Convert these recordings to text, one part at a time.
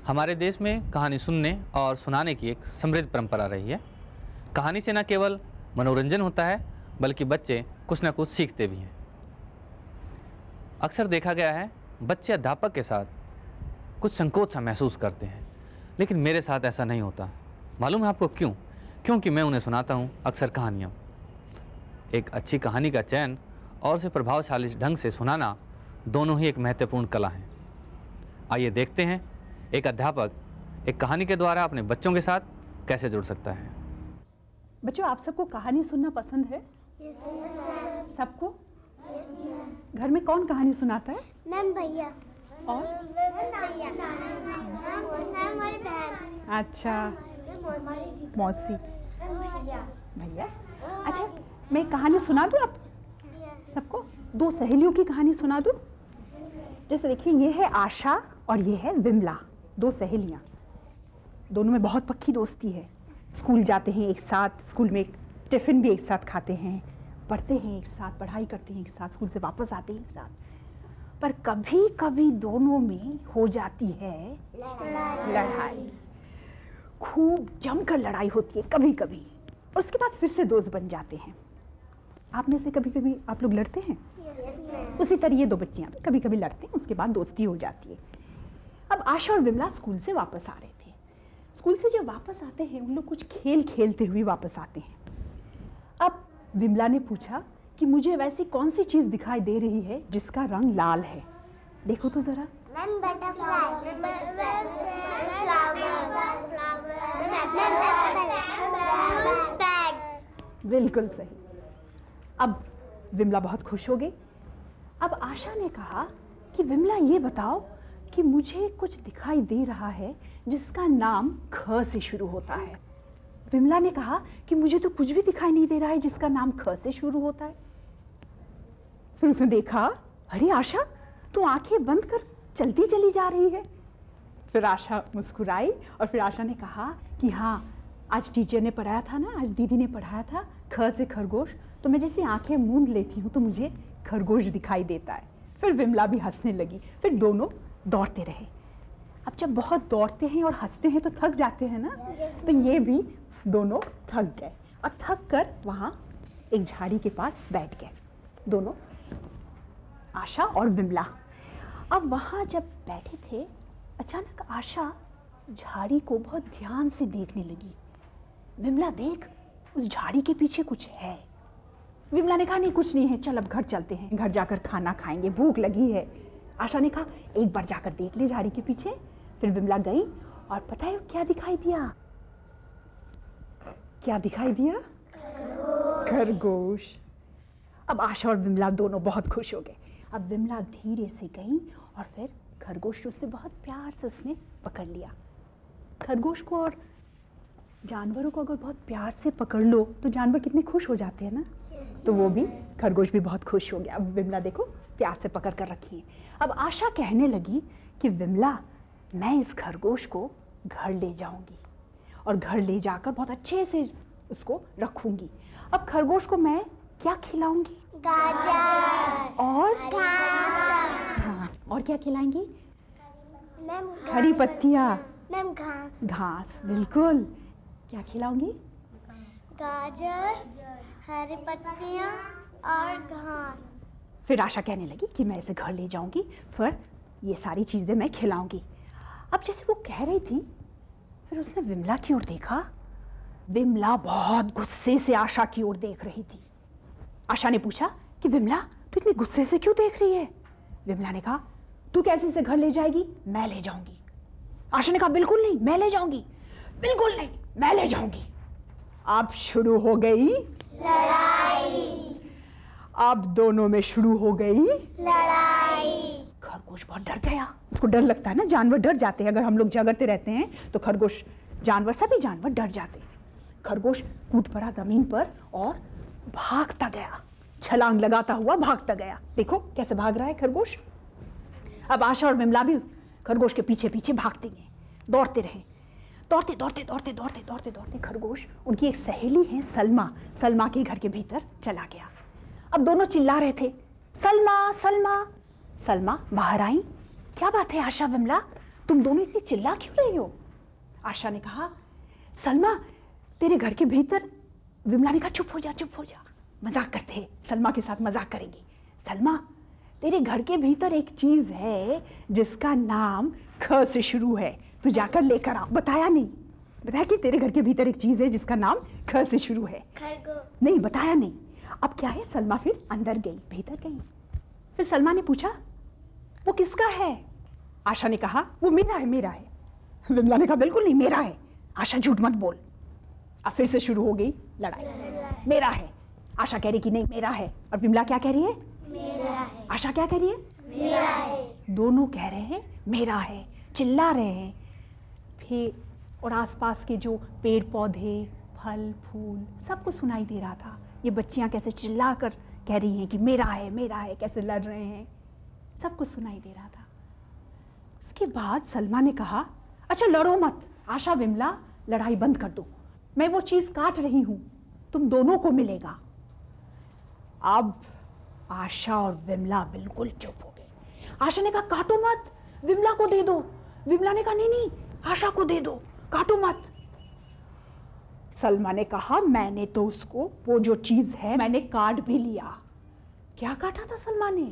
हमारे देश में कहानी सुनने और सुनाने की एक समृद्ध परंपरा रही है। कहानी से न केवल मनोरंजन होता है बल्कि बच्चे कुछ न कुछ सीखते भी हैं। अक्सर देखा गया है बच्चे अध्यापक के साथ कुछ संकोच सा महसूस करते हैं, लेकिन मेरे साथ ऐसा नहीं होता। मालूम है आपको क्यों? क्योंकि मैं उन्हें सुनाता हूँ अक्सर कहानियाँ। एक अच्छी कहानी का चयन और उसे प्रभावशाली ढंग से सुनाना दोनों ही एक महत्वपूर्ण कला है। आइए देखते हैं एक अध्यापक एक कहानी के द्वारा अपने बच्चों के साथ कैसे जुड़ सकता है। बच्चों, आप सबको कहानी सुनना पसंद है? सबको? घर में कौन कहानी सुनाता है? मैम, भैया। और हमारी बहन। अच्छा, मौसी, भैया। अच्छा, मैं कहानी सुना दूं आप सबको? दो सहेलियों की कहानी सुना दूं? जैसे देखिए, ये है आशा और ये है विमला, दो सहेलियां। दोनों में बहुत पक्की दोस्ती है। स्कूल जाते हैं एक साथ, स्कूल में टिफिन भी एक साथ खाते हैं, पढ़ते हैं एक साथ, पढ़ाई करते हैं एक साथ, स्कूल से वापस आते हैं एक साथ। पर कभी कभी दोनों में हो जाती है लड़ाई। खूब जमकर लड़ाई होती है कभी कभी, और उसके बाद फिर से दोस्त बन जाते हैं। आप में से कभी कभी आप लोग लड़ते हैं? उसी तरह ये दो बच्चियां कभी कभी लड़ते हैं, उसके बाद दोस्ती हो जाती है। अब आशा और विमला स्कूल से वापस आ रहे थे। स्कूल से जब वापस आते हैं, उन लोग कुछ खेल खेलते हुए वापस आते हैं। अब विमला ने पूछा कि मुझे वैसी कौन सी चीज दिखाई दे रही है जिसका रंग लाल है? देखो तो जरा। बिल्कुल सही। अब विमला बहुत खुश हो गई। अब आशा ने कहा कि विमला, ये बताओ कि मुझे कुछ दिखाई दे रहा है जिसका नाम ख से शुरू होता है। विमला ने कहा कि मुझे तो कुछ भी दिखाई नहीं दे रहा है जिसका नाम ख से शुरू होता है। फिर उसने देखा, अरे आशा, तू आंखें बंद कर चलती चली जा रही है। फिर आशा मुस्कुराई और फिर आशा ने कहा कि हाँ, आज टीचर ने पढ़ाया था ना, आज दीदी ने पढ़ाया था ख से खरगोश, तो मैं जैसे आंखें मूंद लेती हूँ तो मुझे खरगोश दिखाई देता है। फिर विमला भी हंसने लगी। फिर दोनों दौड़ते रहे। अब जब बहुत दौड़ते हैं और हंसते हैं तो थक जाते हैं ना, तो ये भी दोनों थक गए और थक कर वहाँ एक झाड़ी के पास बैठ गए, दोनों, आशा और विमला। अब वहाँ जब बैठे थे, अचानक आशा झाड़ी को बहुत ध्यान से देखने लगी। विमला, देख, उस झाड़ी के पीछे कुछ है। विमला ने कहा, नहीं कुछ नहीं है, चल अब घर चलते हैं, घर जाकर खाना खाएंगे, भूख लगी है। आशा ने कहा, एक बार जाकर देख ले झाड़ी के पीछे। फिर विमला गई और पता है क्या दिखाई दिया? क्या दिखाई दिया? खरगोश। अब आशा और विमला दोनों बहुत खुश हो गए। अब विमला धीरे से गई और फिर खरगोश उससे बहुत प्यार से उसने पकड़ लिया। खरगोश को और जानवरों को अगर बहुत प्यार से पकड़ लो तो जानवर कितने खुश हो जाते हैं ना, तो वो भी, खरगोश भी बहुत खुश हो गया। अब विमला देखो प्यार से पकड़ कर रखी है। अब आशा कहने लगी कि विमला, मैं इस खरगोश को घर ले जाऊंगी और घर ले जाकर बहुत अच्छे से उसको रखूंगी। अब खरगोश को मैं क्या खिलाऊंगी? गाजर और घास। हाँ, और क्या खिलाएंगी? मैम, हरी पत्तियाँ। मैम, घास। घास, बिल्कुल। क्या खिलाऊंगी? गाजर, हरी पत्तियाँ और घास। फिर आशा कहने लगी कि मैं इसे घर ले जाऊंगी, फिर ये सारी चीजें मैं खिलाऊंगी। अब जैसे वो कह रही थी, फिर उसने विमला की ओर देखा। विमला बहुत गुस्से से आशा की ओर देख रही थी। आशा ने पूछा कि विमला, तू इतने गुस्से से क्यों देख रही है? विमला ने कहा, तू कैसे इसे घर ले जाएगी? मैं ले जाऊंगी। आशा ने कहा, बिल्कुल नहीं, मैं ले जाऊंगी। बिल्कुल नहीं, मैं ले जाऊंगी। अब शुरू हो गई लड़ाई। अब दोनों में शुरू हो गई लड़ाई। खरगोश बहुत डर गया। उसको डर लगता है ना, जानवर डर जाते हैं। अगर हम लोग झगड़ते रहते हैं तो खरगोश, जानवर, सभी जानवर डर जाते हैं। खरगोश कूद पड़ा जमीन पर और भागता गया, छलांग लगाता हुआ भागता गया। देखो कैसे भाग रहा है खरगोश। अब आशा और विमला भी उस खरगोश के पीछे पीछे भागते गए, दौड़ते रहे। दौड़ते दौड़ते दौड़ते दौड़ते दौड़ते दौड़ते खरगोश उनकी एक सहेली है सलमा के घर के भीतर चला गया। अब दोनों चिल्ला रहे थे, सलमा सलमा। सलमा बाहर आई। क्या बात है आशा, विमला, तुम दोनों इतनी चिल्ला क्यों रही हो? आशा ने कहा, सलमा तेरे घर के भीतर। विमला ने कहा, चुप हो जा, चुप हो जा, मजाक करते हैं, सलमा के साथ मजाक करेंगी। सलमा तेरे घर के भीतर एक चीज है जिसका नाम ख से शुरू है, तू जाकर लेकर आ। बताया नहीं, बताया कि तेरे घर के भीतर एक चीज है जिसका नाम ख से शुरू है। खरगोश। नहीं, बताया नहीं। अब क्या है, सलमा फिर अंदर गई, भीतर गई। फिर सलमा ने पूछा, वो किसका है? आशा ने कहा, वो मेरा है, मेरा है। विमला ने कहा, बिल्कुल नहीं, मेरा है। आशा झूठ मत बोल। अब फिर से शुरू हो गई लड़ाई। मेरा है। आशा कह रही कि नहीं मेरा है, और विमला क्या कह रही है? मेरा है। आशा क्या कह रही है? मेरा है। दोनों कह रहे हैं मेरा है, चिल्ला रहे हैं। फिर और आसपास के जो पेड़ पौधे, फल फूल, सबको सुनाई दे रहा था। ये बच्चियां कैसे चिल्ला कर कह रही हैं कि मेरा है, मेरा है, कैसे लड़ रहे हैं, सबको सुनाई दे रहा था। उसके बाद सलमा ने कहा, अच्छा लड़ो मत, आशा विमला लड़ाई बंद कर दो, मैं वो चीज काट रही हूं, तुम दोनों को मिलेगा। अब आशा और विमला बिल्कुल चुप हो गए। आशा ने कहा, काटो मत, विमला को दे दो। विमला ने कहा, नहीं नहीं, आशा को दे दो, काटो मत। सलमा ने कहा, मैंने तो उसको, वो जो चीज है मैंने काट भी लिया। क्या काटा था सलमा ने?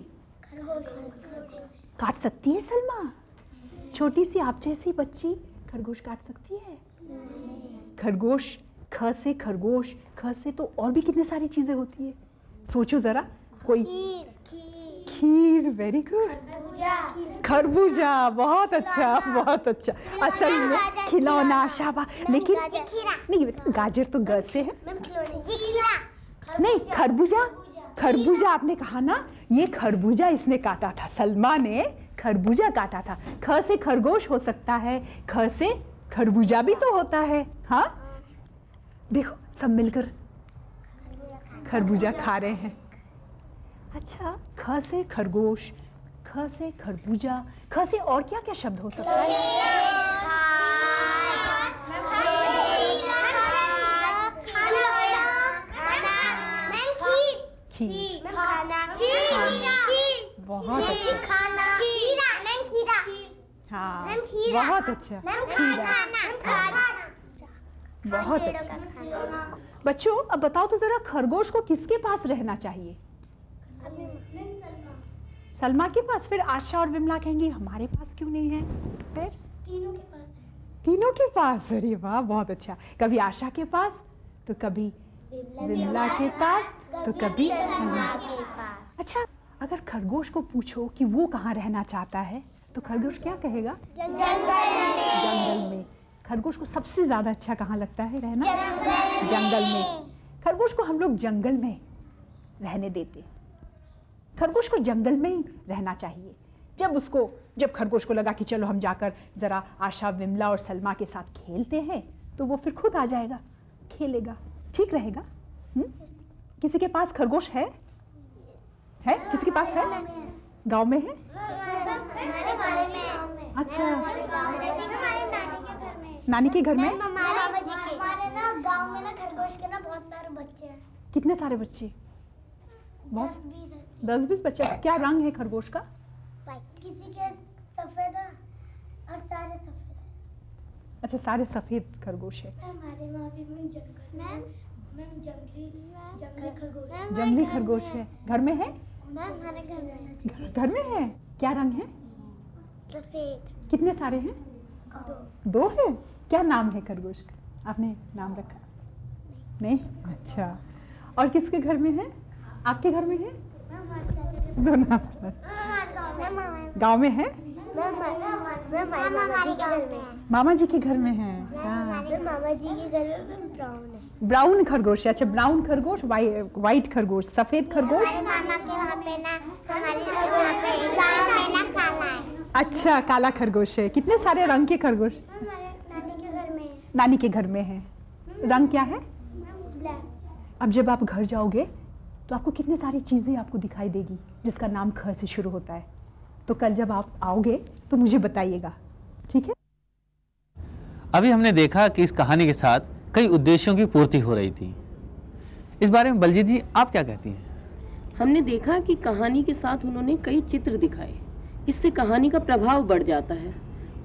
काट सकती है सलमा? छोटी सी आप जैसी बच्ची खरगोश काट सकती है? खरगोश, ख से खरगोश, ख से तो और भी कितनी सारी चीजें होती है, सोचो जरा। कोई खीर, वेरी गुड। खरबूजा, बहुत अच्छा, बहुत अच्छा। असल में खिलौना, शाबाश। लेकिन नहीं, गाजर तो ग से है। नहीं, खरबूजा, खरबूजा आपने कहा ना, ये खरबूजा इसने काटा था, सलमा ने खरबूजा काटा था। ख से खरगोश हो सकता है, ख से खरबूजा भी तो होता है। हाँ, देखो सब मिलकर खरबूजा खा रहे हैं। अच्छा, ख से खरगोश, ख से खरबूजा, ख से और क्या क्या शब्द हो सकता है? खीर, बहुत अच्छा। हाँ, बहुत अच्छा, खीरा, बहुत अच्छा। बच्चों अब बताओ तो जरा, खरगोश को किसके पास रहना चाहिए? सलमा के पास। फिर आशा और विमला कहेंगी हमारे पास क्यों नहीं है? फिर तीनों के पास है। तीनों के पास। अरे वाह, बहुत अच्छा। कभी आशा के पास, तो कभी विमला के पास, तो कभी सलमा के पास। अच्छा, अगर खरगोश को पूछो कि वो कहाँ रहना चाहता है, तो खरगोश क्या कहेगा? जंगल में। खरगोश को सबसे ज्यादा अच्छा कहाँ लगता है रहना? जंगल में। खरगोश को हम लोग जंगल में रहने देते। खरगोश को जंगल में ही रहना चाहिए। जब खरगोश को लगा कि चलो हम जाकर जरा आशा, विमला और सलमा के साथ खेलते हैं, तो वो फिर खुद आ जाएगा, खेलेगा, ठीक रहेगा। किसी के पास खरगोश है? किसी के पास है? गांव में है? अच्छा, नानी के घर में। हमारे ना गांव में ना खरगोश के ना बहुत सारे बच्चे हैं। कितने सारे बच्चे? बहुत, 10-20 बच्चे। क्या रंग है खरगोश का? किसी के सफेद है और सारे सफेद है। अच्छा, सारे सफेद खरगोश है। हमारे वहाँ भी जंगली खरगोश। जंगली खरगोश है। घर में है? हमारे घर में। घर में है। क्या रंग है? सफेद। कितने सारे हैं? 2 है। क्या नाम है खरगोश का? आपने नाम रखा? नहीं। अच्छा, और किसके घर में है? आपके घर में है? दोनों गांव में है। मामा जी के घर में है। मामा जी के घर में ब्राउन है। ब्राउन खरगोश है। अच्छा, ब्राउन खरगोश, वाइट खरगोश, सफेद खरगोश। मामा के वहाँ पे ना, हमारे वहाँ पे गाँव में ना काला है। अच्छा, काला खरगोश है। कितने सारे रंग के खरगोश? नानी के घर में। नानी के घर में है। रंग क्या है? ब्लैक। अब जब आप घर जाओगे तो आपको कितनी सारी चीज़ें आपको दिखाई देगी जिसका नाम ख से शुरू होता है। तो कल जब आप आओगे तो मुझे बताइएगा, ठीक है? अभी हमने देखा कि इस कहानी के साथ कई उद्देश्यों की पूर्ति हो रही थी। इस बारे में बलजीत जी आप क्या कहती हैं? हमने देखा कि कहानी के साथ उन्होंने कई चित्र दिखाए, इससे कहानी का प्रभाव बढ़ जाता है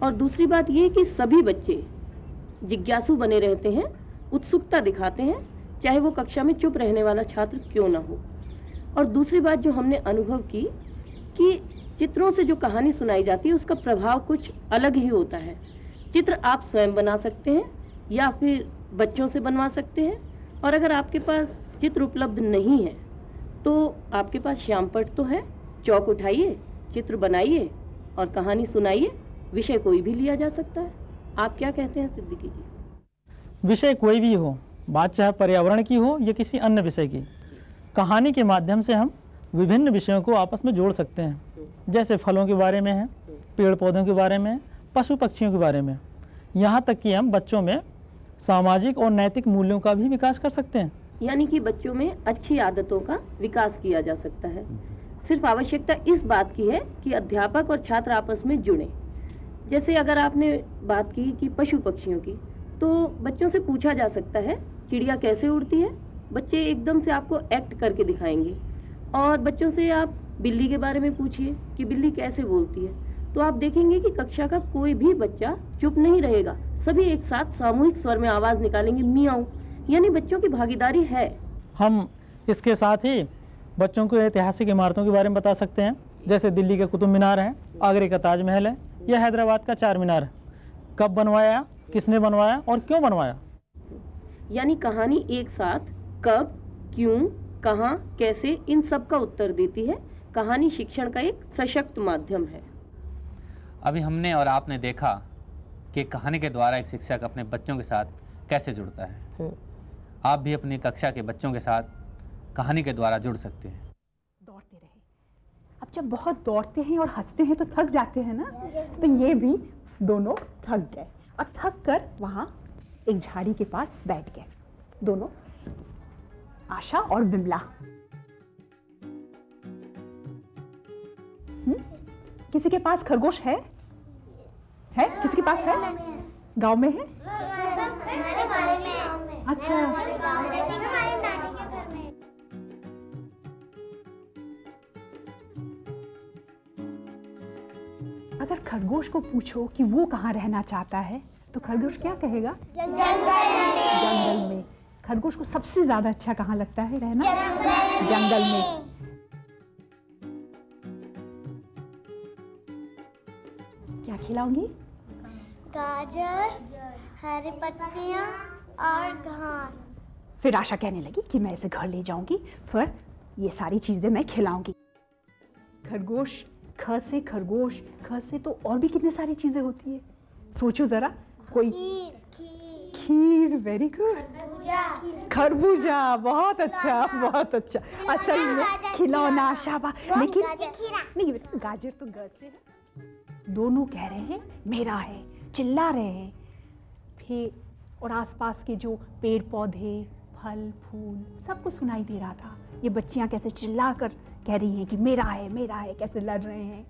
और दूसरी बात ये कि सभी बच्चे जिज्ञासु बने रहते हैं, उत्सुकता दिखाते हैं, चाहे वो कक्षा में चुप रहने वाला छात्र क्यों ना हो। और दूसरी बात जो हमने अनुभव की कि चित्रों से जो कहानी सुनाई जाती है उसका प्रभाव कुछ अलग ही होता है। चित्र आप स्वयं बना सकते हैं या फिर बच्चों से बनवा सकते हैं, और अगर आपके पास चित्र उपलब्ध नहीं है तो आपके पास श्यामपट्ट तो है, चौक उठाइए, चित्र बनाइए और कहानी सुनाइए। विषय कोई भी लिया जा सकता है। आप क्या कहते हैं सिद्दीकी जी? विषय कोई भी हो, बात चाहे पर्यावरण की हो या किसी अन्य विषय की, कहानी के माध्यम से हम विभिन्न विषयों को आपस में जोड़ सकते हैं। जैसे फलों के बारे में है, पेड़ पौधों के बारे में, पशु पक्षियों के बारे में, यहाँ तक कि हम बच्चों में सामाजिक और नैतिक मूल्यों का भी विकास कर सकते हैं। यानी कि बच्चों में अच्छी आदतों का विकास किया जा सकता है। सिर्फ आवश्यकता इस बात की है कि अध्यापक और छात्र आपस में जुड़ें। जैसे अगर आपने बात की कि पशु पक्षियों की, तो बच्चों से पूछा जा सकता है चिड़िया कैसे उड़ती है, बच्चे एकदम से आपको एक्ट करके दिखाएंगे। और बच्चों से आप बिल्ली के बारे में पूछिए कि बिल्ली कैसे बोलती है, तो आप देखेंगे कि कक्षा का कोई भी बच्चा चुप नहीं रहेगा, सभी एक साथ सामूहिक स्वर में आवाज निकालेंगे, मियाऊ। यानी बच्चों की भागीदारी है। हम इसके साथ ही बच्चों को ऐतिहासिक इमारतों के बारे में बता सकते हैं, जैसे दिल्ली का कुतुब मीनार है, आगरे का ताजमहल है, या हैदराबाद का चार मीनार है। कब बनवाया, किसने बनवाया और क्यों बनवाया। यानी कहानी एक साथ कब, क्यों, कहाँ, कैसे, इन सब का उत्तर देती है। कहानी शिक्षण का एक सशक्त माध्यम है। अभी हमने और आपने देखा कि कहानी के द्वारा एक शिक्षक अपने बच्चों के साथ कैसे जुड़ता है। आप भी अपनी कक्षा के बच्चों के साथ कहानी के द्वारा जुड़ सकते हैं। दौड़ते रहे। अब जब बहुत दौड़ते हैं और हंसते हैं तो थक जाते हैं ना, तो ये भी दोनों थक गए और थक कर वहाँ एक झाड़ी के पास बैठ गए, दोनों, आशा और विमला। किसी के पास खरगोश है? किसी के पास है? गांव में है? अच्छा, अगर खरगोश को पूछो कि वो कहाँ रहना चाहता है तो खरगोश क्या कहेगा? जंगल में। खरगोश को सबसे ज्यादा अच्छा कहाँ लगता है रहना? जंगल में। क्या खिलाऊंगी? गाजर, हरी पत्तियाँ और घास। फिर आशा कहने लगी कि मैं इसे घर ले जाऊंगी, फिर ये सारी चीजें मैं खिलाऊंगी। खरगोश, ख से खरगोश, ख से तो और भी कितनी सारी चीजें होती है, सोचो जरा। कोई खीर, वेरी गुड। खरबूजा, बहुत अच्छा, बहुत अच्छा। असल में खिलौना, शाबाश। लेकिन नहीं, गाजर तो ग से है। दोनों कह रहे हैं मेरा है, चिल्ला रहे हैं। फिर और आसपास के जो पेड़ पौधे, फल फूल, सबको सुनाई दे रहा था। ये बच्चियां कैसे चिल्ला कर कह रही हैं कि मेरा है, कैसे लड़ रहे हैं।